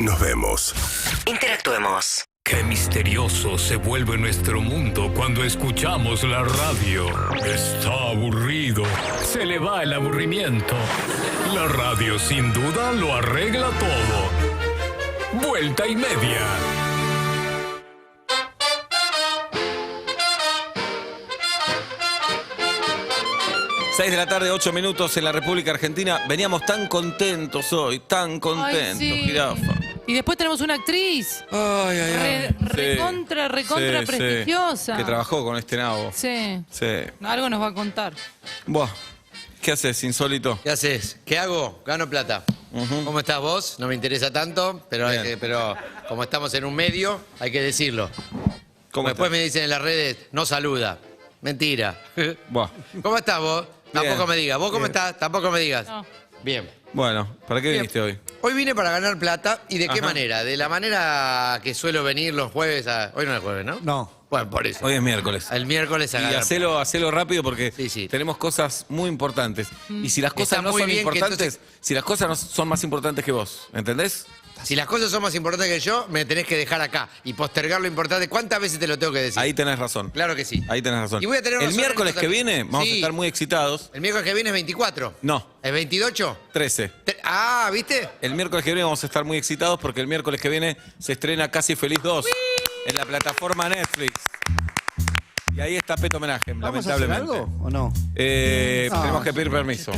Nos vemos. Interactuemos. Qué misterioso se vuelve nuestro mundo cuando escuchamos la radio. Está aburrido. Se le va el aburrimiento. La radio sin duda lo arregla todo. Vuelta y media. Seis de la tarde, 8 minutos en la República Argentina. Veníamos tan contentos hoy, tan contentos, Ay, sí. jirafa. Y después tenemos una actriz. Recontra Sí, prestigiosa. que trabajó con este nabo. Sí. Sí. Algo nos va a contar. Buah, ¿qué haces, insólito? ¿Qué haces? ¿Qué hago? Gano plata. ¿Cómo estás vos? No me interesa tanto, pero, Bien. pero como estamos en un medio, hay que decirlo. ¿Cómo Después estás? me dicen en las redes, no saluda. Mentira. Buah. ¿Cómo estás vos? Bien. Tampoco me digas. ¿Vos cómo Bien. estás? Tampoco me digas. No. Bien. Bueno, ¿para qué Bien. viniste hoy? Hoy vine para ganar plata. ¿Y de qué Ajá. manera? De la manera que suelo venir los jueves a... Hoy no es jueves, ¿no? No. Bueno, por eso. Hoy es miércoles. El miércoles a Y ganar hacelo rápido porque Sí. tenemos cosas muy importantes. Y si las cosas Está no muy son bien que importantes, entonces- si las cosas no son más importantes que vos, ¿entendés? Si las cosas son más importantes que yo, me tenés que dejar acá y postergar lo importante. ¿Cuántas veces te lo tengo que decir? Ahí tenés razón. Claro que sí. Ahí tenés razón. Y voy a tener el razón miércoles en esto que también. viene vamos Sí. a estar muy excitados. ¿El miércoles que viene es 24? No, ¿Es 28? 13. Ah, ¿viste? El miércoles que viene vamos a estar muy excitados porque el miércoles que viene se estrena Casi Feliz 2 en la plataforma Netflix. Y ahí está Peto Homenaje, ¿Vamos a hacer lamentablemente. algo o no? Tenemos que pedir permiso.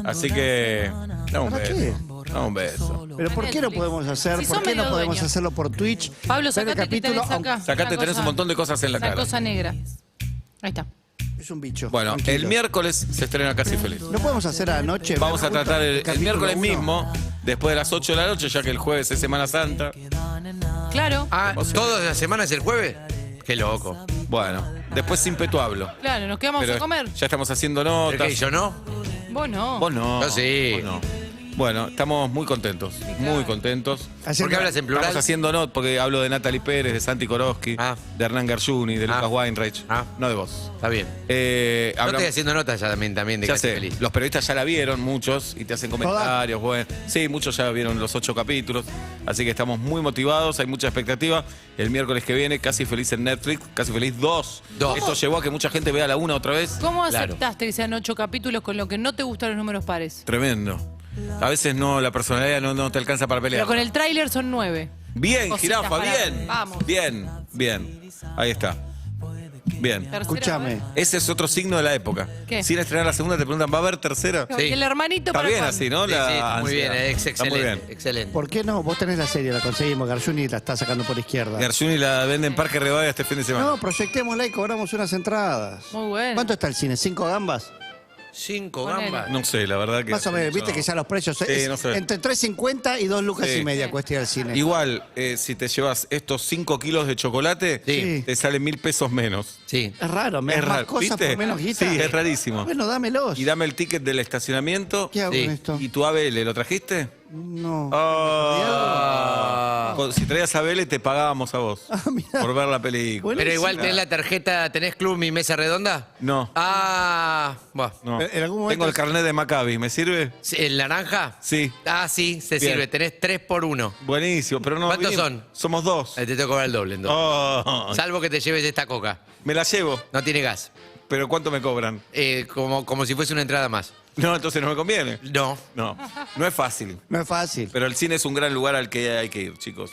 Así que, dame un ¿Para beso. qué? Dame un beso. ¿Pero por qué no podemos hacer? Si ¿Por son qué no medio podemos dueños. hacerlo por Twitch? Pablo, Ver el sacate que capítulo, tenés acá. Sacate, Una tenés cosa- un montón de cosas en la Una cara. cosa negra. Ahí está. Es un bicho. Bueno, tranquilo. el miércoles se estrena Casi Feliz. ¿No podemos hacer anoche? Vamos a ver tratar el capítulo miércoles uno? mismo, después de las 8 de la noche, ya que el jueves es Semana Santa. Claro. Ah, ¿todas las semanas el jueves? Qué loco. Bueno, después sin Peto hablo. Claro, nos quedamos Pero a comer. ya estamos haciendo ¿Pero notas. qué? ¿Yo no? Vos no. Vos no. Yo sí. Vos no. Bueno, estamos muy contentos. Muy contentos. ¿Por qué hablas en plural? Estamos haciendo notas porque hablo de Natalie Pérez, de Santi Koroski, Ah. de Hernán Garjuni, de Ah. Lucas Weinreich. Ah. No de vos. Está bien. Yo Hablamos- estoy haciendo notas ya también de ya Casi sé, Feliz. los periodistas ya la vieron, muchos, y te hacen comentarios. Bueno, sí, muchos ya vieron los 8 capítulos. Así que estamos muy motivados, hay mucha expectativa. El miércoles que viene, Casi Feliz en Netflix, Casi Feliz 2. Dos. Esto llevó a que mucha gente vea la 1 otra vez. ¿Cómo Claro. aceptaste que sean 8 capítulos con lo que no te gustaron los números pares? Tremendo. A veces no, la personalidad no te alcanza para pelear. Pero con el tráiler son 9. Bien, Cositas jirafa, para- bien. Vamos. Bien, bien. Ahí está. Bien. Tercera, Escúchame. a ver. Ese es otro signo de la época. ¿Qué? Sin estrenar la segunda te preguntan, ¿va a haber tercera? Y el hermanito Está para bien cuándo? así, ¿no? Sí, sí, está muy bien, ansiedad. es Está muy excelente. bien. Excelente. ¿Por qué no? Vos tenés la serie, la conseguimos. Garjuni la está sacando por izquierda. Garjuni la vende en Parque Rivadavia este fin de semana. No, proyectémosla y cobramos unas entradas. Muy bueno. ¿Cuánto está el cine? ¿5 gambas? 5 Ponele. gambas. No sé, la verdad que... Más o menos, viste que ya los precios es no sé. entre 3.50 y 2 lucas Sí. y media cuesta ir al cine. Igual, si te llevas estos 5 kilos de chocolate, Sí. te sale 1.000 pesos menos. Sí. Es raro, me Es das más raro, cosas ¿viste? por menos guita. Sí, es rarísimo. Bueno, dámelos. Y dame el ticket del estacionamiento. ¿Qué hago Sí. con esto? ¿Y tu ABL lo trajiste? No. Si traías ABL te pagábamos a vos. mirá. Por ver la película. Bueno. Pero igual Buenísimo. tenés la tarjeta, ¿tenés club mi mesa redonda? No. Ah, bueno. No. En algún momento- Tengo el carnet de Maccabi, ¿me sirve? ¿El naranja? Sí. Ah, sí, se Bien. sirve. Tenés 3 por 1. Buenísimo, pero no. ¿Cuántos vinimos. son? Somos 2. Te tengo que cobrar el doble entonces. Oh, Salvo que te lleves esta coca. me la llevo, No tiene gas. pero ¿cuánto me cobran? Como si fuese una entrada más. No, entonces no me conviene. No. No, no es fácil. No es fácil. Pero el cine es un gran lugar al que hay que ir, chicos.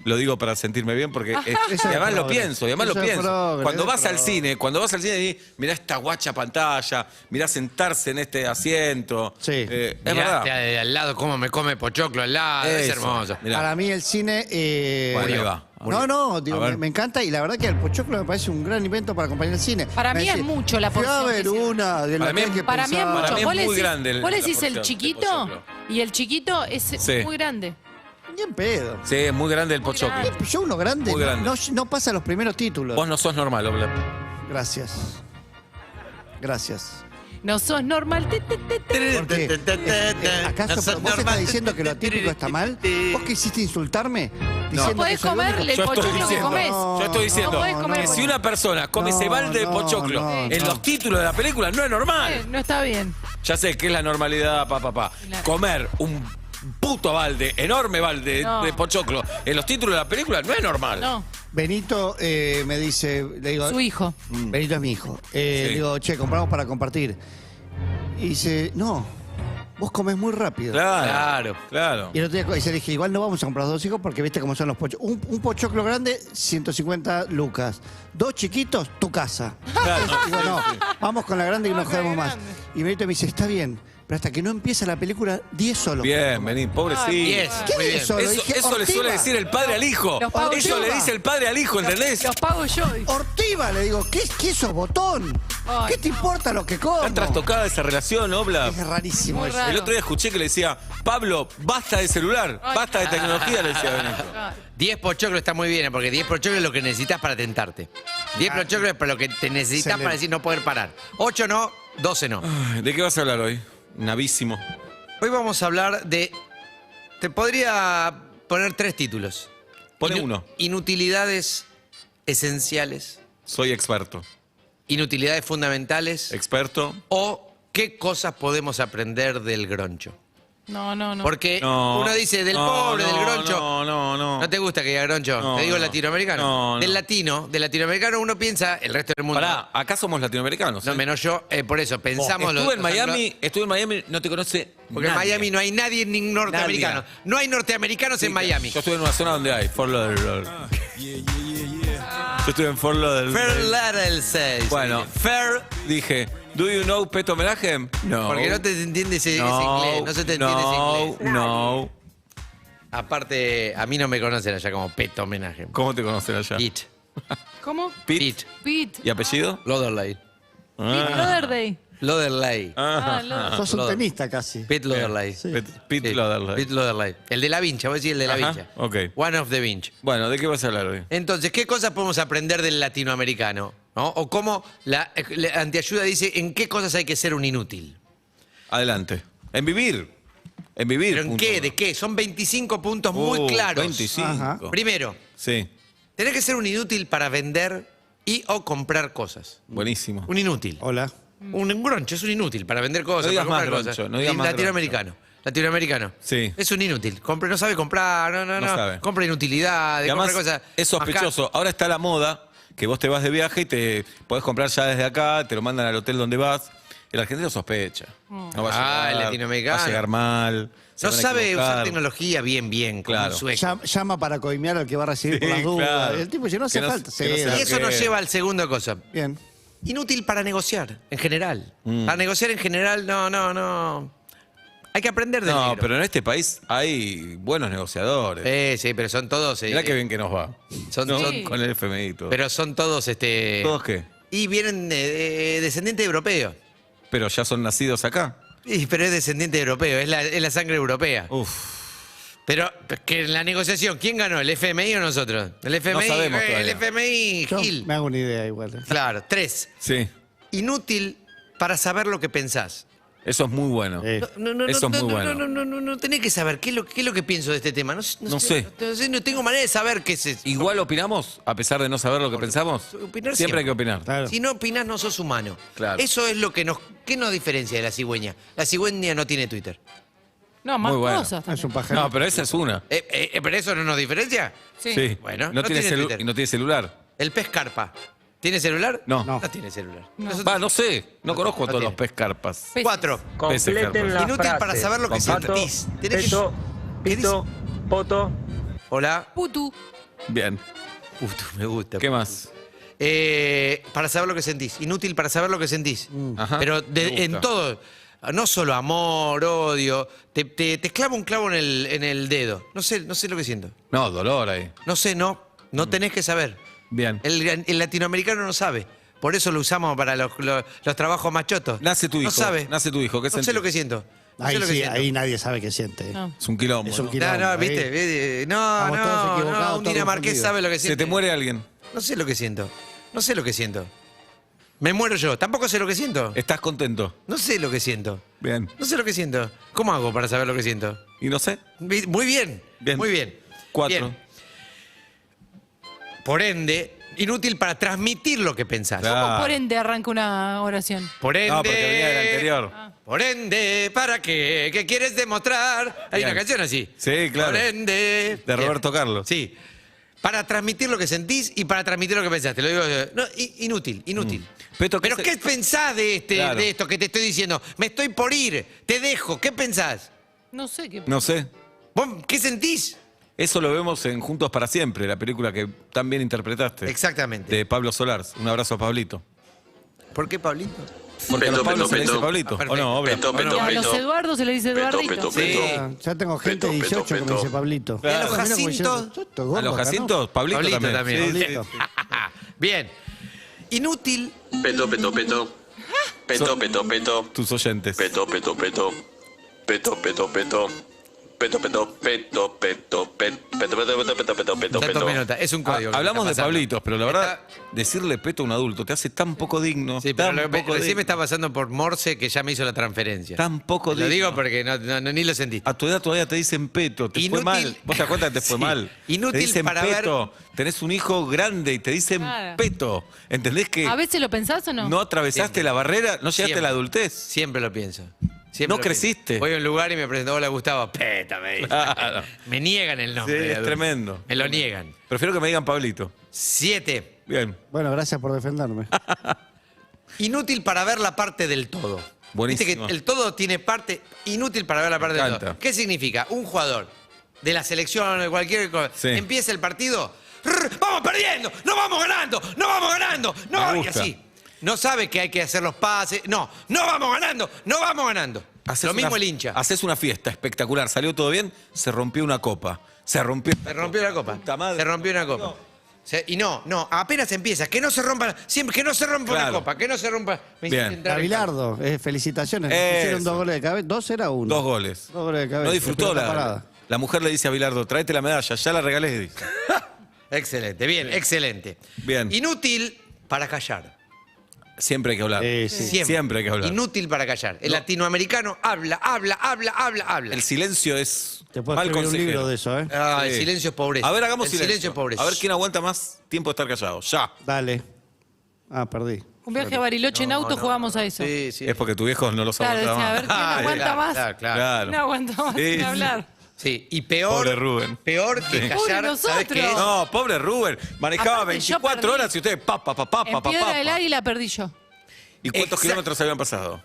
Lo digo para sentirme bien porque Eso y es además lo progre. pienso, y además Eso lo es pienso. progre, Cuando eso es vas al progre. cine, y mirá esta guacha pantalla, mirá sentarse en este asiento. Sí. Es Mirá, verdad. al lado cómo me come pochoclo al lado. Es Eso. hermoso. Mirá. Para mí el cine... Bueno, ahí va. No, digo, A ver. me encanta y la verdad que el pochoclo me parece un gran invento para acompañar el cine. Para mí Me es decís, mucho la fui a porción ver que hicieron. una de Para la mí que hay que Para mí es pensar. mucho. mí es Vos le muy decís- grande vos le la decís el porción de chiquito pochoclo. y el chiquito es Sí. muy grande. Bien pedo. Sí, es muy grande el pochoclo. grande. Yo uno grande, Muy grande. No pasa los primeros títulos. Vos no sos normal, Obla. Gracias. Gracias. No sos normal. Porque, ¿acaso vos estás diciendo que lo típico está mal? ¿Vos quisiste insultarme? Diciendo que podés soy el comer único- el pochoclo que comés. Yo estoy diciendo No podés comer que si pochoclo. una persona come ese balde de No, pochoclo no, en no. los títulos de la película no es normal. No está bien. Ya sé que es la normalidad, papá. Claro. Comer un puto balde, enorme balde No. de pochoclo en los títulos de la película, no es normal. No, Benito me dice, le digo, su hijo. Benito es mi hijo. Digo, che, compramos para compartir. Y dice, no, vos comés muy rápido. Claro. Y el otro día le dije, igual no vamos a comprar 2 hijos porque viste cómo son los pochoclos. Un pochoclo grande, 150 lucas. 2 chiquitos, tu casa. Claro. Digo, no, vamos con la grande y no Vamos con la jodemos más. grande. Y Benito me dice, está bien, pero hasta que no empieza la película, 10 solo. Bien, vení, pobrecito. 10. ¿Qué Muy bien. 10 solo? Eso, Dije, eso le suele Ortiva. decir el padre al hijo. Los pago Eso yo. le dice el padre al hijo, ¿entendés? Los pago yo. Ortiva, le digo, ¿qué sos, botón? Ay, ¿Qué te importa lo que como? Está trastocada esa relación, Obla. Es rarísimo Muy eso. raro. El otro día escuché que le decía, Pablo, basta de celular, Ay, basta de tecnología, le decía Benito. Claro. 10 pochoclos está muy bien, porque 10 pochoclos es lo que necesitas para tentarte. 10 pochoclos es para lo que te necesitas Excelente. para decir no poder parar. 8 no, 12 no. Ay, ¿de qué vas a hablar hoy? Navísimo. Hoy vamos a hablar de... Te podría poner 3 títulos. Pone uno. Inutilidades esenciales, Soy experto. inutilidades fundamentales Experto. o qué cosas podemos aprender del groncho. No. Porque No. uno dice del No, pobre, del no, groncho. No. ¿No te gusta que diga groncho? No, te digo no. latinoamericano. No, no. Del latinoamericano uno piensa, el resto del mundo. Pará, acá somos latinoamericanos. No, ¿eh? menos yo, por eso pensamos Estuve en los Miami, no te conoce Porque en nadie. Miami no hay nadie ni norteamericano. Nadie. No hay norteamericanos en Miami. Yo estuve en una zona donde hay Fort Lauderdale. Yo estuve en Fort Lauderdale. Fair Lauderdale 6. Bueno, Fair, dije, ¿do you know Peto Homenaje? No. Porque no te entiende ese inglés. No se te entiende ese inglés. No. Aparte, a mí no me conocen allá como Peto Homenaje. ¿Cómo te conocen allá? Pete. ¿Cómo? Pete. Pete. ¿Y apellido? Lauderdale. Pete Lauderdale. Lauderdale. Sos un tenista casi. Pete Lauderdale. Pete Sí, Lauderdale. Pete Lauderdale. El de la vincha, voy a decir el de la Ajá, vincha. ok. One of the vinch. Bueno, ¿de qué vas a hablar hoy? Entonces, ¿qué cosas podemos aprender del latinoamericano? ¿No? O cómo la antiayuda dice en qué cosas hay que ser un inútil. Adelante. En vivir. En vivir. ¿Pero en punto qué? uno. ¿De qué? Son 25 puntos muy claros. 25. Ajá. Primero, Sí, tenés que ser un inútil para vender y o comprar cosas. buenísimo. Un inútil. Hola. Un groncho es un inútil para vender cosas. No digas para comprar más cosas. groncho, no digas más Latinoamericano. Latinoamericano. Sí. Es un inútil. No sabe comprar, no. No sabe. Compra inutilidades, Y además, compra cosas. es sospechoso. Ahora está la moda que vos te vas de viaje y te podés comprar ya desde acá, te lo mandan al hotel donde vas. El argentino sospecha. No va a llegar, el latinoamericano. va a llegar mal. se No van a sabe usar equivocar. tecnología bien, como Claro. un sueco. Llama para coimear al que va a recibir por Sí, las dudas. claro. El tipo dice, no hace Que no- falta. que no Sí, se la Y eso nos que- lleva al segundo cosa. Bien. Inútil para negociar, en general. Mm. Para negociar en general, no. Hay que aprender del No, negro. pero en este país hay buenos negociadores. Sí, pero son todos. Mirá qué bien que nos va. Son- ¿no? son- Con el FMI y todo. Pero son todos ¿Todos qué? Y vienen descendientes europeos. Pero ya son nacidos acá. Pero es descendiente europeo, es la sangre europea. Uf. Pero que en la negociación, ¿quién ganó? ¿El FMI o nosotros? El FMI, sabemos el todavía. FMI, Yo Gil. me hago una idea igual. Claro. 3. Sí. Inútil para saber lo que pensás. Eso es muy bueno. Eso es muy bueno. No tenés que saber qué es lo que pienso de este tema. No sé. No tengo manera de saber qué es eso. ¿Igual opinamos, a pesar de no saber lo que pensamos? Opinar Siempre hay que opinar. Claro. Si no opinás, no sos humano. Claro. Eso es lo que ¿qué nos diferencia de la cigüeña? La cigüeña no tiene Twitter. No, más Muy bueno. cosas Es también. un pajarito. No, pero esa es una. ¿Pero eso no nos diferencia? Sí. Bueno, no no tiene tiene Twitter. y no tiene celular. El pez carpa. ¿Tiene celular? No. No tiene celular. No. Va, no sé. No conozco a todos tiene. los pescarpas. Peces. 4. Peces Completen carpas. la Inútil frase. para saber lo que Pato, sentís. Tenés que- Peto, ¿Qué pito, poto. Hola. Putu. Bien. Puto, me gusta. ¿Qué más? Para saber lo que sentís. Inútil para saber lo que sentís. Ajá, Pero me gusta. en todo. No solo amor, odio. Te clava un clavo en el dedo. No sé lo que siento. No, dolor ahí. No sé, no tenés que saber. Bien. El latinoamericano no sabe. Por eso lo usamos para los trabajos machotos. Nace tu hijo. No sabe. Nace tu hijo. ¿Qué No sé sentís? lo que siento. No Ahí sé lo que sí, siento. ahí nadie sabe qué siente. No. Es un quilombo. Es un ¿no? quilombo. No, ahí. viste. Estamos todos equivocados, Un todos dinamarqués confundidos. sabe lo que Se siente. te muere alguien. No sé lo que siento. No sé lo que siento. Me muero yo. Tampoco sé lo que siento. ¿Estás contento? No sé lo que siento. Bien. No sé lo que siento. ¿Cómo hago para saber lo que siento? ¿Y no sé? Muy bien. Bien. Muy bien. 4. Bien. Por ende, inútil para transmitir lo que pensás. Claro. ¿Cómo por ende arranca una oración? Por ende. No, porque venía del anterior. Ah. Por ende, ¿para qué? ¿Qué quieres demostrar? Hay Bien. una canción así. Sí, claro. Por ende. De Roberto Bien. Carlos. Sí. Para transmitir lo que sentís y para transmitir lo que pensaste. Lo digo, no, inútil. Peto, ¿Pero qué pensás de Claro. de esto que te estoy diciendo? Me estoy por ir, te dejo. ¿Qué pensás? No sé qué. No sé. ¿Vos qué sentís? Eso lo vemos en Juntos para Siempre, la película que tan bien interpretaste. Exactamente. De Pablo Solars. Un abrazo a Pablito. ¿Por qué, Pablito? Porque a los Peto, Pablos se le peto, dice peto. Pablito. Ah, ¿O no? Obvio. Peto, ¿O no? peto, Y a los Eduardos se le dice Eduardito. peto, Sí. Ya tengo gente de Peto, 18 que me peto. dice Pablito. ¿Y a los Mira como Jacintos? diciendo, "Yo estoy gordo A los acá, ¿no?". Jacintos, Pablito, Pablito también. también. Sí, sí. Pablito. Bien. Inútil. Peto, peto, peto. Peto, peto, peto. Tus oyentes. Peto, peto, peto. Peto, peto, peto. Peto, peto, peto, peto, peto, peto, peto, peto, peto, peto, Ya tomé peto. nota. Es un código. que Hablamos de está pasando. Pablitos, pero la verdad, decirle peto a un adulto te hace tan poco digno. Sí, pero tan poco recién me digno. está pasando por Morse que ya me hizo la transferencia. Tan poco Lo digno. digo porque ni lo sentiste. A tu edad todavía te dicen peto, te fue Inútil. mal. ¿Vos te acuerdas que te fue Sí. mal? Inútil te dicen para peto. Tenés un hijo grande y te dicen Claro. peto. ¿Entendés que ¿A veces lo pensás o no? no atravesaste Siempre. la barrera? ¿No llegaste Siempre. a la adultez? Siempre lo pienso. No Siempre lo pienso. creciste. Voy a un lugar y me presentó, hola Gustavo. Peta, me dice. Claro. Me niegan el Sí, nombre. de es adulto. tremendo. Me lo niegan. Prefiero que me digan Pablito. 7. Bien. Bueno, gracias por defenderme. Inútil para ver la parte del todo. Buenísimo. Viste que el todo tiene parte inútil para ver la parte del encanta. todo. ¿Qué significa? Un jugador de la selección o de cualquier cosa, Sí. empieza el partido, vamos perdiendo, no vamos ganando, no vamos ganando, no, Me y gusta. así. No sabe que hay que hacer los pases, no vamos ganando, no vamos ganando. Lo mismo el hincha. Haces una fiesta espectacular, salió todo bien, se rompió una copa. Se rompió. Se rompió la copa. Puta madre. Se rompió una copa. Y no, apenas empieza, que no se rompa, siempre que no se rompa Claro. una copa, que no se rompa. Me hiciste Bien. entrar en Gabilardo, felicitaciones. Eso. Hicieron 2 goles de cabeza. 2 era 1. 2 goles. 2 goles de cabeza. No disfrutó Pelota la parada. La mujer le dice a Bilardo, tráete la medalla, ya la regalé. Dice. Excelente, bien, excelente. Bien. Inútil para callar. Siempre hay que hablar. Sí. Siempre hay que hablar. Inútil para callar. El latinoamericano habla. El silencio es Te puedo mal escribir un consejero. libro de eso, ¿eh? Ah, el Sí. silencio es pobreza. A ver, hagamos el silencio. silencio es pobreza. A ver quién aguanta más tiempo de estar callado. Ya. Dale. Ah, perdí. Un viaje a Bariloche en auto jugamos a eso. Sí, sí. Es porque tu viejo no lo Claro, aguanta decía, a ver más. quién aguanta claro, más. claro, claro. Claro. No aguanta más Sí, sin sí. hablar. Sí, y peor. Pobre Rubén. Peor que Pobre callar. ¿Sabes nosotros. qué es? No, pobre Rubén. Manejaba Aparte, yo 24 perdí. horas y ustedes En Piedra del Águila perdí yo. ¿Y cuántos Exacto. kilómetros habían pasado?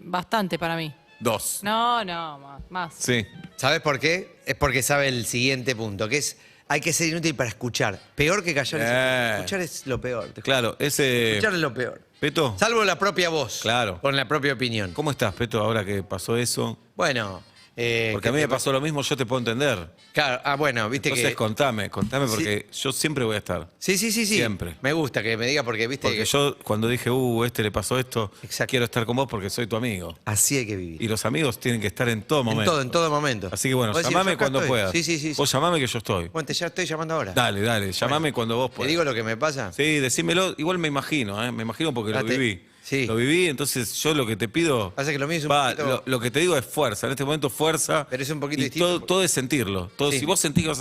Bastante para mí. 2. No, más. Sí. ¿Sabes por qué? Es porque sabe el siguiente punto, que es hay que ser inútil para escuchar. Peor que callar es escuchar es lo peor. Claro, ese. Escuchar es lo peor. Peto, Salvo la propia voz. Claro. Con la propia opinión. ¿cómo estás, Peto, ahora que pasó eso? Bueno. Porque a mí me pasó lo mismo, yo te puedo entender. Claro, bueno, viste Entonces que. contame porque yo siempre voy a estar. Sí. Siempre. Me gusta que me diga porque viste Porque que yo cuando dije, este le pasó esto, Exacto. quiero estar con vos porque soy tu amigo. así hay que vivir. Y los amigos tienen que estar en todo momento. En todo momento. Así que bueno, Vos decís, llamame yo acá cuando estoy. puedas. Sí. Vos llamame que yo estoy. Bueno, ya estoy llamando ahora. Dale, llamame cuando vos ¿Te puedas. digo lo que me pasa? Sí, decímelo. Igual me imagino, me imagino porque lo Date. viví. Sí. Lo viví, entonces yo lo que te pido. Pasa que lo mío es un poquito- lo que te digo es fuerza. En este momento, fuerza. Pero es un poquito y distinto. todo es sentirlo. Todo, Sí. Si vos sentís que vas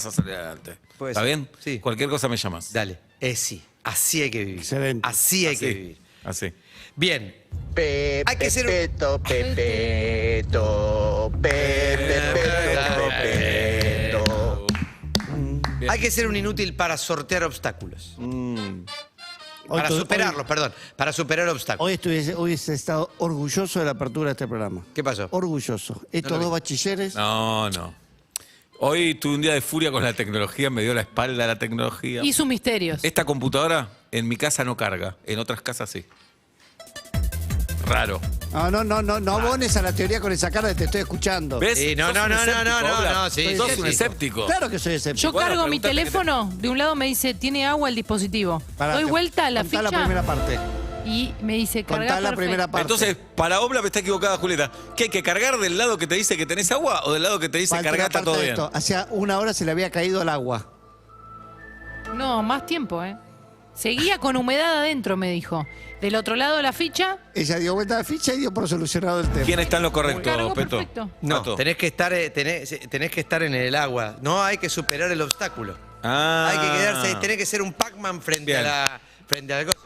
a salir adelante. Puede ¿Está ser. bien? Sí. Cualquier cosa me llamas. Dale. Sí. Así hay que vivir. Excelente. Así hay que vivir. Así. Bien. Hay que ser un- Pepeto, Pepeto, Pepeto. Hay que ser un inútil para sortear obstáculos. Para superarlos, perdón. Para superar obstáculos. Hoy hubiese estado orgulloso de la apertura de este programa. ¿Qué pasó? Orgulloso. Estos No lo dos vi. bachilleres. No. Hoy tuve un día de furia con la tecnología, me dio la espalda la tecnología. Y sus misterios. Esta computadora en mi casa no carga, en otras casas sí. Raro. No abones a la teoría con esa cara de te estoy escuchando. ¿Ves? Sí, no, Sos no, un no, escéptico, no, no, Obla. no, sí, Sos sí, un sí. escéptico. Claro que soy escéptico. Yo Bueno, cargo mi preguntate que teléfono, de un lado me dice, tiene agua el dispositivo. Pará, Doy te- vuelta a la contá ficha la primera parte. y me dice, Contá carga la primera parte. Entonces, para Obla me está equivocada, Julieta. ¿Qué hay que cargar del lado que te dice que tenés agua o del lado que te dice Falta cargar una está parte todo de bien? esto. Hacía una hora se le había caído el agua. No, más tiempo, ¿eh? Seguía con humedad adentro, me dijo. Del otro lado de la ficha, Ella dio vuelta a la ficha y dio por solucionado el tema. ¿Quién está en lo correcto, Cargo Peto? perfecto. No, Pato. tenés que estar en el agua. No hay que superar el obstáculo. Ah. Hay que quedarse, tenés que ser un Pac-Man frente Bien. a la cosa.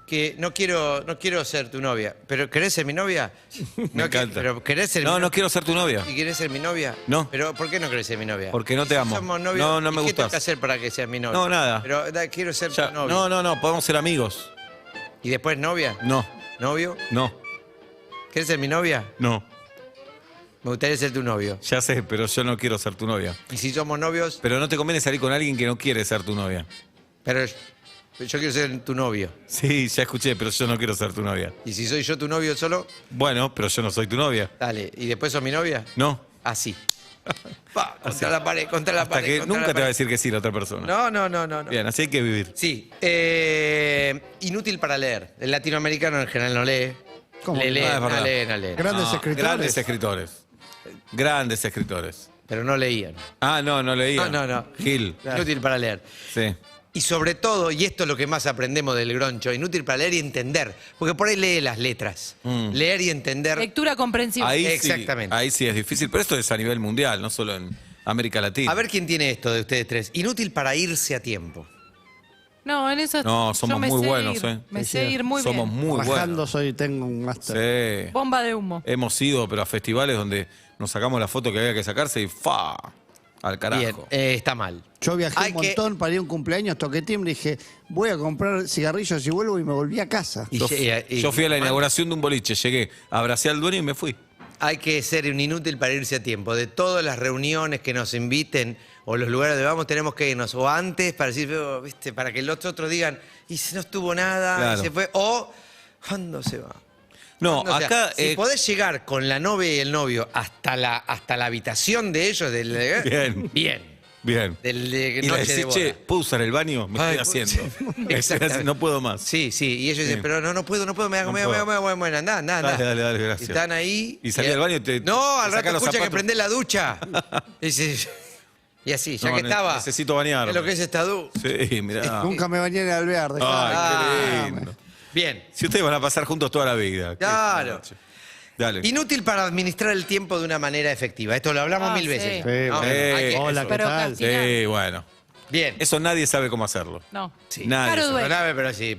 que no quiero ser tu novia. ¿Pero querés ser mi novia? Me encanta. ¿Pero querés ser mi No, novia? no quiero ser tu novia. ¿Y querés ser mi novia? No. ¿Pero por qué no querés ser mi novia? Porque no te Si amo. somos novios, No, no me ¿y qué tengo gustas. que hacer para que seas mi novia? No, nada. Pero quiero ser Ya- tu novia. no, podemos ser amigos. ¿Y después novia? No, ¿Novio? no, ¿Querés ser mi novia? no. Me gustaría ser tu novio. Ya sé, pero yo no quiero ser tu novia. Y si somos novios, Pero no te conviene salir con alguien que no quiere ser tu novia. pero yo quiero ser tu novio. Sí, ya escuché, pero yo no quiero ser tu novia. Y si soy yo tu novio solo, Bueno, pero yo no soy tu novia. dale. ¿Y después sos mi novia? No. Así. Pa, Así. contra la pared, contra la Hasta pared. que contra nunca la te va a pared. decir que sí la otra persona. No. Bien, así hay que vivir. Sí. Inútil para leer. El latinoamericano en general no lee. ¿Cómo? Le lee, Ah, es no verdad. lee, no lee. Grandes No, escritores. Grandes escritores. Grandes escritores. Pero no leían. Ah, no leía. No. Gil. Inútil para leer. Sí. Y sobre todo, y esto es lo que más aprendemos del Groncho, inútil para leer y entender. Porque por ahí lee las letras. Leer y entender. Lectura comprensiva. Ahí Exactamente. Sí, ahí sí es difícil, pero esto es a nivel mundial, no solo en América Latina. A ver quién tiene esto de ustedes tres. Inútil para irse a tiempo. No, en eso No, somos yo me muy sé buenos, ir, ¿eh? Me sé ir muy Somos bien. muy Trabajando buenos. tengo un máster. Sí. Bomba de humo. Hemos ido, pero a festivales donde nos sacamos la foto que había que sacarse y ¡fa! Al carajo. Bien, está mal. Yo viajé Hay un que- montón para ir a un cumpleaños, toqué timbre y dije, voy a comprar cigarrillos y vuelvo y me volví a casa. Y- Yo fui a la inauguración de un boliche, llegué, abracé al dueño y me fui. Hay que ser un inútil para irse a tiempo. De todas las reuniones que nos inviten o los lugares donde vamos, tenemos que irnos o antes para decir, ¿viste? Para que los otros digan, y si no estuvo nada, Claro. y se fue, o ¿cuándo se va? No, O sea, acá. si podés llegar con la novia y el novio hasta la habitación de ellos, Bien. bien. Bien. De Y le noche de decís, boda. che, ¿puedo usar el baño? Me Ay, estoy haciendo. Exactamente. No puedo más. Sí, y ellos dicen, Bien. pero no puedo, me No hago, bueno, anda. Dale, gracias. Y están ahí. Y salí al baño y te- No, al te rato sacan los escucha que zapatos. prendés la ducha. Y así, ya No, que estaba. necesito bañarme. Es lo que es esta ducha. Sí, mirá. Nunca me bañé en el alvear. dejá. Ay, Ah, qué lindo. Bien. Si ustedes van a pasar juntos toda la vida. qué Claro. noche. Dale. Inútil para administrar el tiempo de una manera efectiva. Esto lo hablamos Ah, mil sí. veces. Sí, ¿no? bueno. Hay que- Hola, eso. ¿qué Pero tal? casi nada. Sí, bueno. Bien. Eso nadie sabe cómo hacerlo. No. Sí. Nadie Caro sabe. Dweck.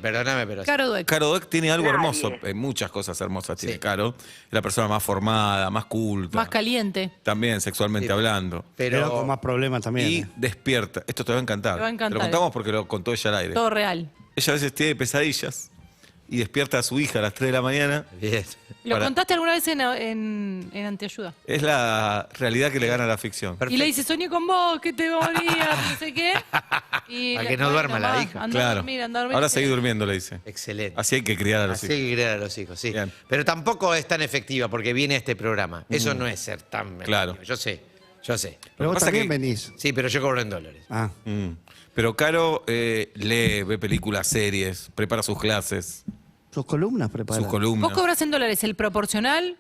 Perdóname, pero sí. Caro Dweck. Caro Dweck tiene algo hermoso, muchas cosas hermosas tiene Sí. Caro. Es la persona más formada, más culta. Más caliente. También sexualmente Sí. hablando. Pero con más problemas también. Y despierta. Esto te va a encantar. Te va a encantar. Lo contamos porque lo contó ella al aire. Todo real. Ella a veces tiene pesadillas y despierta a su hija a las 3 de la mañana. Bien. ¿Lo Para- contaste alguna vez en Anteayuda? Es la realidad que le gana a la ficción. Y le dice, soñé con vos, que te morías, no sé qué. Y Para que no duerma la hija. Anda a Claro. dormir, anda a dormir. Ahora seguí durmiendo, le dice. Excelente. Así hay que criar a los Así hijos. hay que crear a los hijos, sí. Bien. Pero tampoco es tan efectiva porque viene a este programa. Eso no es ser tan Claro. efectivo. Yo sé. Pero vos pasa también que- venís. Sí, pero yo cobro en dólares. Ah. Pero Caro lee, ve películas, series, prepara sus clases, Sus columnas preparadas. sus columnas. ¿Vos cobras en dólares el proporcional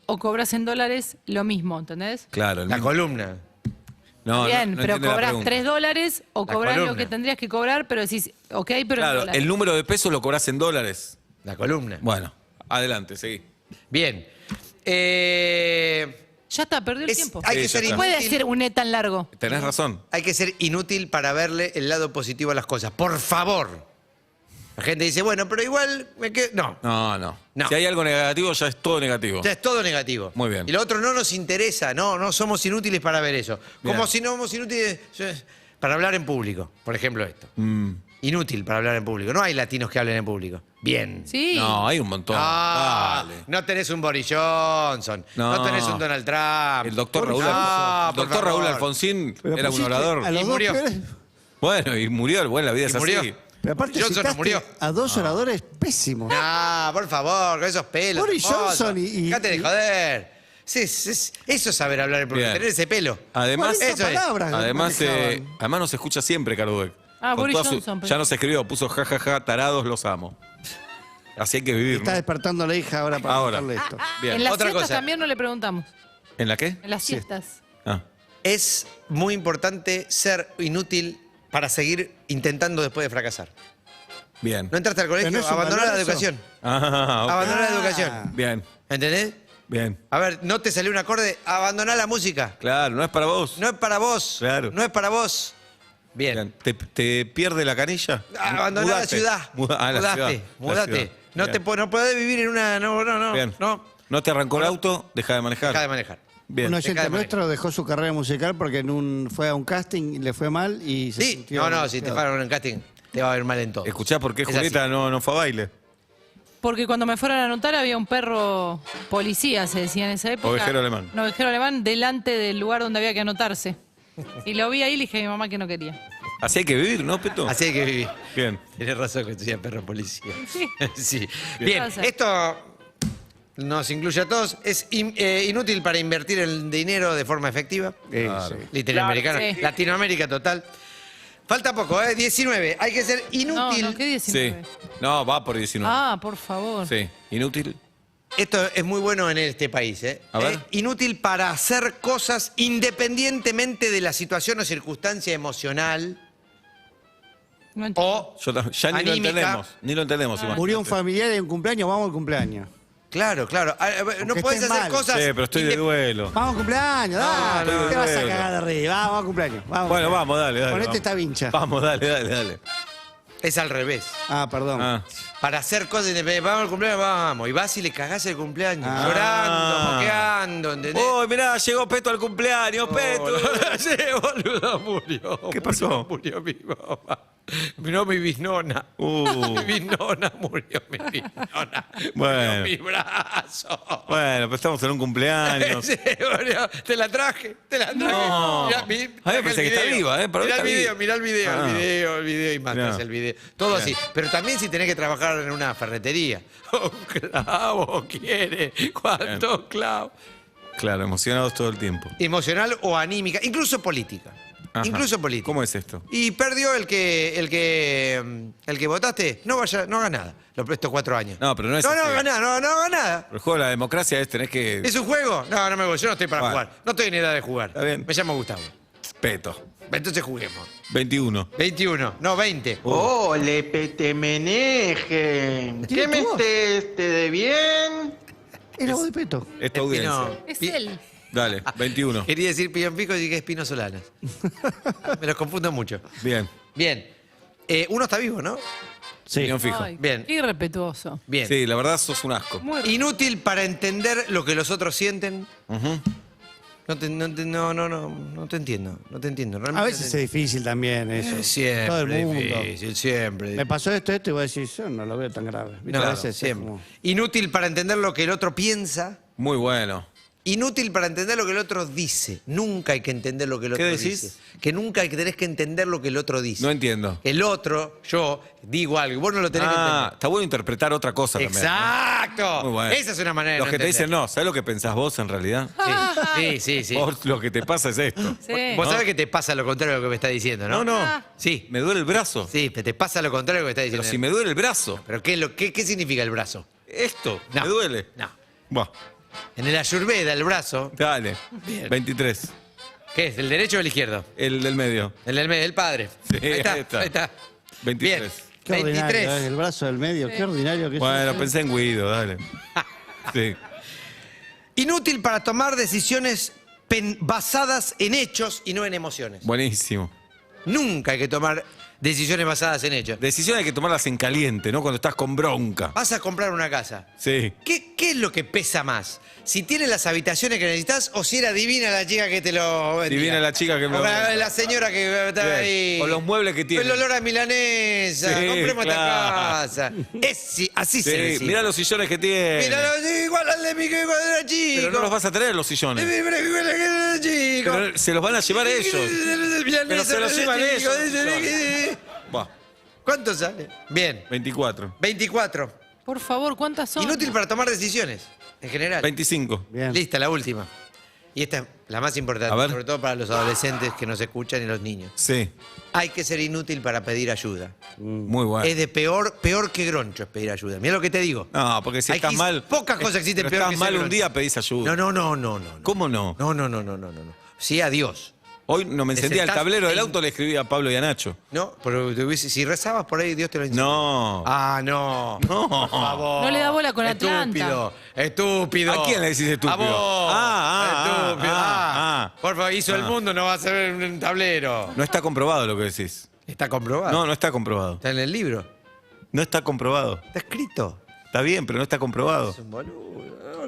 o cobras en dólares lo mismo, ¿entendés? Claro, el La mismo- columna. No, Bien, no pero entiende la cobras pregunta. $3 o La cobras lo columna. que tendrías que cobrar, pero decís, ok, pero en Claro, dólares. el número de pesos lo cobras en dólares. La columna. Bueno, adelante, seguí. Bien. Ya está, perdió el Es- tiempo. hay Sí, que ya ser está. No puede inútil. ser un E tan largo. Tenés razón. Hay que ser inútil para verle el lado positivo a las cosas. Por favor. La gente dice, bueno, pero igual me quedo. No. No. Si hay algo negativo, ya es todo negativo. O sea, es todo negativo. Muy bien. Y lo otro no nos interesa, no somos inútiles para ver eso. Bien. Como si no somos inútiles para hablar en público. Por ejemplo, esto. Inútil para hablar en público. No hay latinos que hablen en público. Bien. Sí. No, hay un montón. Ah, Dale. no tenés un Boris Johnson, no, No. tenés un Donald Trump. El doctor Raúl, Ah, por doctor Raúl favor. Alfonsín Pero era un pusiste orador. A los Y dos murió. peores. Bueno, y murió. Bueno, la vida es Y murió. así. Pero aparte Johnson no citaste murió. a dos oradores pésimos. Ah, por favor, con esos pelos. Boris hermosos. Johnson y- Dejate de y- joder. Sí, eso es saber hablar en público, Bien. tener ese pelo. Además, 40 eso es. palabras además, manejaban. además nos escucha siempre, Caro Dweck. Ah, Con Boris toda Johnson, ya nos escribió, puso jajaja, tarados, los amo. Así hay que vivir, Está ¿no? despertando a la hija ahora para Ahora. contarle esto. Bien. En las Otra siestas cosa. también no le preguntamos. ¿En la qué? En las siestas. Ah, Es muy importante ser inútil para seguir intentando después de fracasar. bien. No entraste al colegio, Pero no es un abandoná la valor eso. educación. Ah, ok. Abandoná la educación. Bien, ¿Entendés? bien. A ver, no te salió un acorde, abandoná la música. Claro, no es para vos. No es para vos. Claro. No es para vos. Bien. ¿Te pierde la canilla? Abandoná la Mudate. ciudad. La ciudad. Mudate. La ciudad. No, Bien. no podés vivir en una... No. Bien. No. te arrancó el auto? Deja de manejar. Deja de manejar. Bien. Un Deja de oyente manejar. nuestro dejó su carrera musical porque fue a un casting y le fue mal y se Sí. sintió No, si te bloqueado. pagan en casting, te va a ver mal en todo. Escuchá, ¿por qué Es Julieta así. no fue a baile? Porque cuando me fueron a anotar había un perro policía, se decía en esa época. Ovejero alemán. No, ovejero alemán, delante del lugar donde había que anotarse. Y lo vi ahí y le dije a mi mamá que no quería. Así hay que vivir, ¿no, Peto? Así hay que vivir. Bien. Tienes razón que decía perro policía. Sí. Sí. Bien, Pasa. esto nos incluye a todos. Es inútil para invertir el dinero de forma efectiva. Claro. Latinoamericano. Claro, sí. Latinoamérica total. Falta poco, 19. Hay que ser No, inútil. no, ¿qué Sí. 19? No, va por 19. Ah, por favor. Sí. Inútil. Esto es muy bueno en este país. A ver. Inútil para hacer cosas independientemente de la situación o circunstancia emocional No entiendo. o Ya ni lo anímica. entendemos. Ni lo entendemos. imagínate. Murió un familiar en un cumpleaños, vamos al cumpleaños. Claro. No Aunque podés estés hacer mal. cosas. Sí, pero estoy de duelo. Vamos al cumpleaños, dale. no, te vas a bueno. cagar de reír. Vamos al cumpleaños. Vamos. Bueno, vamos, dale. Ponete vamos. esta vincha. Vamos, dale. Es al revés. Ah, perdón. Ah. Para hacer cosas independientes. Vamos al cumpleaños, vamos. Y vas y le cagás el cumpleaños. Ah. Llorando, moqueando, ¿entendés? Uy, mirá, llegó Peto al cumpleaños, Peto. Sí, boludo, murió. ¿Qué pasó? Murió mi mamá. Murió mi bisnona. Mi bisnona murió, mi bisnona. Bueno. Murió mi brazo. Bueno, pues estamos en un cumpleaños. Sí, boludo. Te la traje. No. Mirá, A mí me traje parece el que está video. viva, ¿eh? Para mí Mirá el está video, viva. mirá el video, Ah. el video y mandas Mirá. el video. Todo así. Pero también si tenés que trabajar en una ferretería. Un clavo quiere. ¿Cuántos clavos? Claro, emocionados todo el tiempo. Emocional o anímica, incluso política. Ajá. Incluso política. ¿Cómo es esto? Y perdió el que votaste, no haga nada estos 4 años. No, pero no es No así. haga nada, no haga nada. El juego de la democracia es tenés que... ¿Es un juego? No me voy, yo no estoy para Bueno. jugar. No estoy en edad de jugar. Está bien. Me llamo Gustavo. Peto. Entonces juguemos. 21. 21, no 20. Ole, petemeneje. ¿Qué ¿Tiene tu voz? meteste de bien? Es la voz de Peto. Es tu audiencia. Es Pi- él. Dale, 21. Quería decir Pion Pico y dije Espino Solanas. Me los confundo mucho. Bien. Bien. Uno está vivo, ¿no? Sí. Opinión fijo. Ay, Bien. Qué irrespetuoso. Bien. Sí, la verdad sos un asco. Muy Inútil para entender lo que los otros sienten. No te entiendo. No te entiendo. A Realmente veces es difícil también eso. Siempre Todo el mundo. difícil, siempre. Me pasó esto y voy a decir, yo no lo veo tan grave. ¿Viste? No, A veces es siempre. como- Inútil para entender lo que el otro piensa. Muy bueno. Inútil para entender lo que el otro dice. Nunca hay que entender lo que el ¿Qué otro decís? dice. Que nunca tenés que entender lo que el otro dice. No entiendo. El otro, yo, digo algo, vos no lo tenés que entender. Está bueno interpretar otra cosa también. ¡Exacto! Muy bueno. Esa es una manera de Los no que te dicen entender. no, ¿sabes lo que pensás vos en realidad? Sí. Vos lo que te pasa es esto. Sí. Vos sabés que te pasa lo contrario de lo que me está diciendo, ¿no? No. Sí. Me duele el brazo. Sí, te pasa lo contrario de lo que me está Pero diciendo. si me duele el brazo. ¿Pero qué significa el brazo? Esto, No. me duele. No. Buah, En el ayurveda, el brazo, dale. 23. ¿qué es? ¿El derecho o el izquierdo? El del medio. El del medio, el padre. Sí, ahí está. ahí está. Ahí está. 23. Bien. Qué ordinario, 23. el brazo del medio, qué ordinario que es. Bueno, pensé en Guido, dale. Sí. Inútil para tomar decisiones basadas en hechos y no en emociones. Buenísimo. Nunca hay que tomar decisiones basadas en hechos. Decisiones hay que tomarlas en caliente, ¿no? Cuando estás con bronca. Vas a comprar una casa. Sí. ¿Qué es lo que pesa más? ¿Si tiene las habitaciones que necesitas o si era divina la chica que te lo vendía? Divina la chica que me O lo vendía. la señora que estaba Bien. ahí. O los muebles que tiene. El olor a milanesa. Sí, Compremos claro. esta casa. Así se Sí, decide. mirá los sillones que tiene. Míralo, igual al de mi que cuando era chico. Pero no los vas a tener los sillones. Igual al que era chico. Pero se los van a llevar ellos. Pero se los llevan ellos. Buah, ¿Cuánto sale? Bien. 24. 24. Por favor, ¿cuántas son? Inútil para tomar decisiones, en general. 25. Bien. Lista, la última. Y esta es la más importante, A ver. sobre todo para los adolescentes que nos escuchan y los niños. Sí. Hay que ser inútil para pedir ayuda. Muy bueno. Es de peor que Groncho es pedir ayuda. Mira lo que te digo. No, porque si Hay estás que- mal. pocas cosas existen pero peor estás que mal ser un Groncho. día, pedís ayuda. No. ¿Cómo no? No. Sí a Dios. Hoy no me encendía el sentás tablero del en- auto, le escribí a Pablo y a Nacho. No, pero si rezabas por ahí, Dios te lo enseña. No. Ah, no. No. Por favor. No le da bola con Atlanta. Estúpido. ¿A quién le decís estúpido? A vos. Estúpido. ah. Por favor, hizo el mundo, no va a ser un tablero. No está comprobado lo que decís. ¿Está comprobado? No, no está comprobado. Está en el libro. No está comprobado. Está escrito. Está bien, pero no está comprobado. Es un boludo.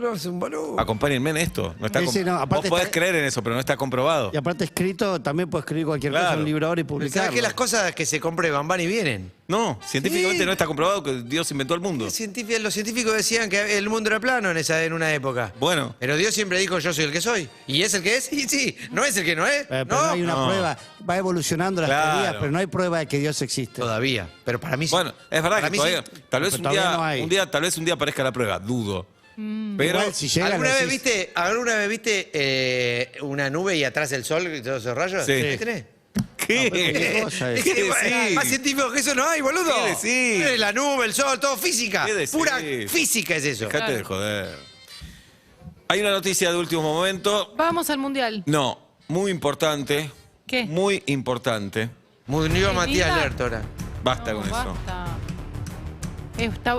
No, es un boludo. Acompáñenme en esto. No está Sí, sí, no, Vos aparte podés está- creer en eso, pero no está comprobado. Y aparte escrito, también puede escribir cualquier cosa en Claro. un libro ahora y Pero publicarlo. ¿sabes que las cosas que se comprueban van y vienen? No, científicamente Sí. no está comprobado que Dios inventó el mundo. Los científicos decían que el mundo era plano en una época. Bueno. Pero Dios siempre dijo, yo soy el que soy. ¿Y es el que es? Y sí. ¿No es el que no es? Pero no hay una No. prueba. Va evolucionando las Claro. teorías, pero no hay prueba de que Dios existe. Todavía. Pero para mí sí. Bueno, es verdad Para que mí todavía, sí. tal vez Pero un día, todavía no hay. tal vez un día aparezca la prueba, dudo. Pero Igual, si llega, ¿Alguna lo vez decís. viste una nube y atrás el sol y todos esos rayos? Sí. ¿Qué tenés? ¿qué? ¿Qué cosa es? ¿Qué decís? Más científico que eso no hay, boludo. ¿Qué decís? La nube, el sol, todo física. ¿Qué decís? Pura física es eso. Dejate de joder. Hay una noticia de último momento. Vamos al mundial. No, muy importante. ¿Qué? Muy importante. Murió Matías diga? Lertora. Basta No, con eso. basta.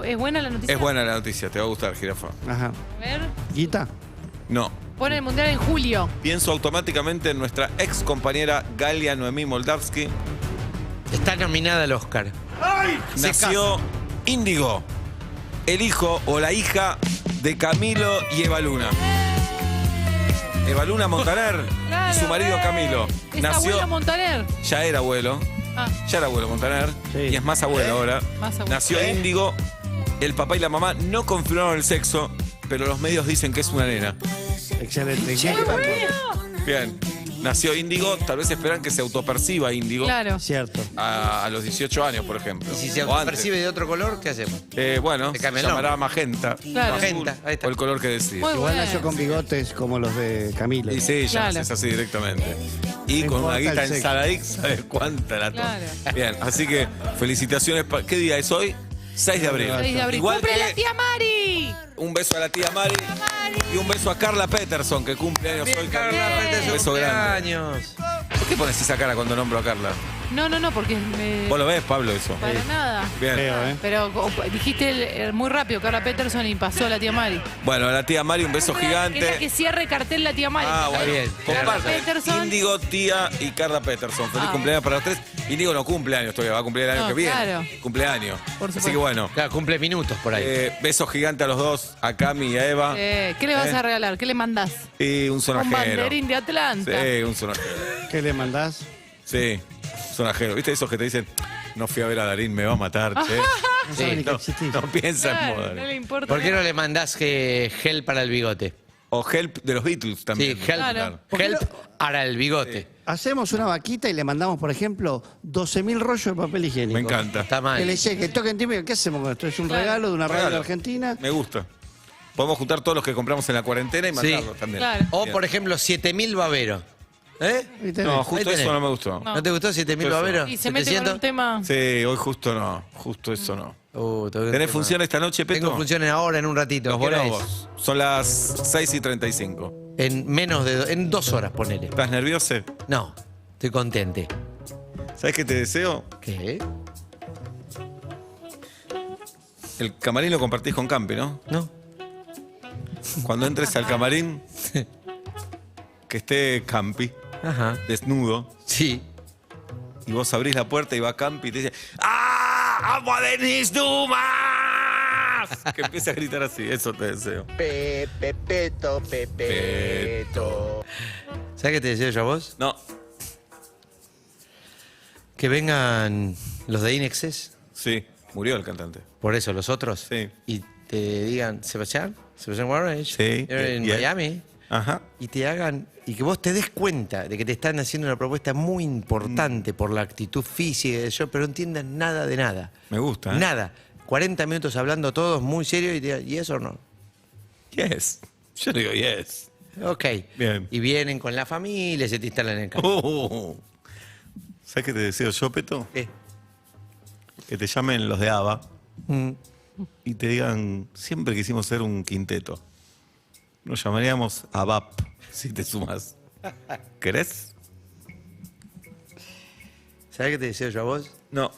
¿Es buena la noticia? Es buena la noticia, te va a gustar, jirafa. Ajá. A ver. ¿Guita? No. Pone el mundial en julio. Pienso automáticamente en nuestra ex compañera Galia Noemí Moldavsky. Está nominada al Oscar. Se Nació Índigo, el hijo o la hija de Camilo y Eva Luna. Eva Luna Montaner y su marido Camilo. Es Nació, abuelo Montaner. ya era abuelo, Ah, ya era abuelo Montaner Sí. y es más abuelo ahora. Más abuelo. Nació Índigo, el papá y la mamá no confirmaron el sexo, pero los medios dicen que es una nena. Excelente. Bien, nació Índigo, tal vez esperan que se autoperciba Índigo claro. Cierto. a los 18 años, por ejemplo. Y si se O antes. percibe de otro color, ¿qué hacemos? Bueno, Se se cambia el llamará nombre. magenta, Claro. azul, Magenta, ahí está. o el color que decís. Muy Igual bueno. nació con bigotes como los de Camilo. Y sí, ya Claro. es así directamente. Y No con una importa guita el sexo. ensaladix, ¿sabes cuánta la toma? Claro. Bien, así que felicitaciones. ¿Qué día es hoy? 6 de abril. 6 de abril. Igual ¡Cumple que la tía Mari! un beso a la tía Mari y un beso a Carla Peterson, que cumple años hoy. Un beso grande. años. ¿Por qué pones esa cara cuando nombro a Carla? No, porque me... ¿Vos lo ves, Pablo, eso? Para nada. Bien. Feo, ¿eh? Pero dijiste muy rápido Carla Peterson y pasó la tía Mari. Bueno, a la tía Mari un beso Que es la gigante. que cierre cartel la tía Mari. Ah, bueno, bien. Carla comparte. Peterson. Índigo, tía y Carla Peterson. Feliz Ah. cumpleaños para los tres. Índigo no cumple años todavía, va a cumplir el año No, que viene. claro. Cumpleaños. Por Así supuesto. que bueno, Claro, cumple minutos por ahí. beso gigante a los dos, a Cami y a Eva. ¿Qué le vas a regalar? ¿Qué le mandás? Y un Un sonajero. banderín de Atlanta. Sí, un sonajero. ¿Qué le mandás? Sí, sonajero. ¿Viste esos que te dicen, no fui a ver a Darín, me va a matar, che? No sabe ni que No, existís. no piensa en Claro, moda. no le importa. ¿Por qué nada. no le mandás gel para el bigote? O Help de los Beatles también. Sí, help. Claro. Help para el bigote. Hacemos una vaquita y le mandamos, por ejemplo, 12.000 rollos de papel higiénico. Me encanta. Está Que mal. le llegue, toquen timbre y digan, ¿qué hacemos con esto? Es un Claro. regalo de una radio Regalo. argentina. Me gusta. Podemos juntar todos los que compramos en la cuarentena y Sí. mandarlos también. Claro. O, Bien. por ejemplo, 7.000 baberos. ¿Eh? Ahí tenés. No, Ahí justo tenés. eso no me gustó. No. ¿No te gustó 7.000 Eso. baberos? Y se mete con un tema. Sí, hoy justo no. Justo eso no. Tengo que ¿Tenés tema. función esta noche, Peto? Tengo funciones ahora en un ratito. Los ¿Qué hora es? bonobos. Son las 6:35. En 2 horas, ponele. ¿Estás nervioso? No, estoy contente. ¿Sabes qué te deseo? ¿Qué? El camarín lo compartís con Campi, ¿no? No. Cuando entres al camarín, que esté Campi, Ajá. desnudo, Sí. y vos abrís la puerta y va Campi y te dice ¡Ah! ¡Amo a Denis Dumas! Que empiece a gritar así, eso te deseo. Pepeto. ¿Sabes qué te deseo yo a vos? No, Que vengan los de Inexes, sí, murió el cantante. por eso los otros, Sí. y te digan, Sebastián Warren, Sí. en Y- y- Miami, Ajá. y te hagan, y que vos te des cuenta de que te están haciendo una propuesta muy importante por la actitud física y yo, pero no entiendan nada de nada. Me gusta, ¿eh? Nada. 40 minutos hablando todos muy serios y te digan, ¿y eso o no? Yes. Yo digo yes. Ok. Bien. Y vienen con la familia, se te instalan en el campo. ¿Sabes qué te deseo yo, Peto? ¿Qué? Que te llamen los de ABBA Mm. y te digan, siempre quisimos ser un quinteto. Nos llamaríamos ABAP, si te sumas. ¿Querés? ¿Sabés qué te deseo yo a vos? No.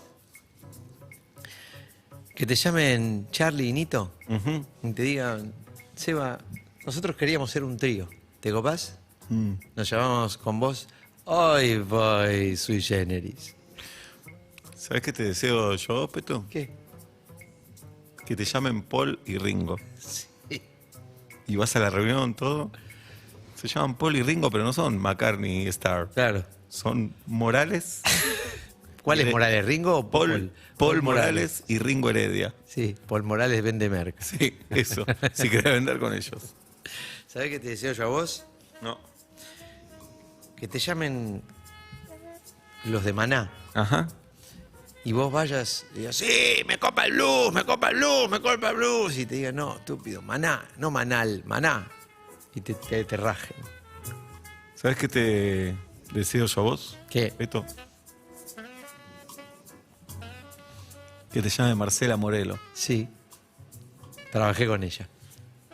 Que te llamen Charlie y Nito Ujú. y te digan, Seba, nosotros queríamos ser un trío. ¿Te copás? Nos llamamos con vos Hoy Voy Sui Generis. ¿Sabes qué te deseo yo, Peto? ¿Qué? Que te llamen Paul y Ringo. Sí. Y vas a la reunión, todo. Se llaman Paul y Ringo, pero no son McCartney y Starr. Claro. Son Morales. ¿Cuál es Morales, Ringo o Paul Morales y Ringo Heredia. Sí, Paul Morales vende merca. Sí, eso. Si querés vender con ellos. ¿Sabés qué te deseo yo a vos? No. Que te llamen los de Maná. Ajá. Y vos vayas y digas, sí, me copa el blues, me copa el blues, me copa el blues. Y te digan, no, estúpido, Maná, no Manal, Maná. Y te rajen. ¿Sabes qué te deseo yo a vos? ¿Qué? Peto. Que te llame Marcela Morelo. Sí. Trabajé con ella.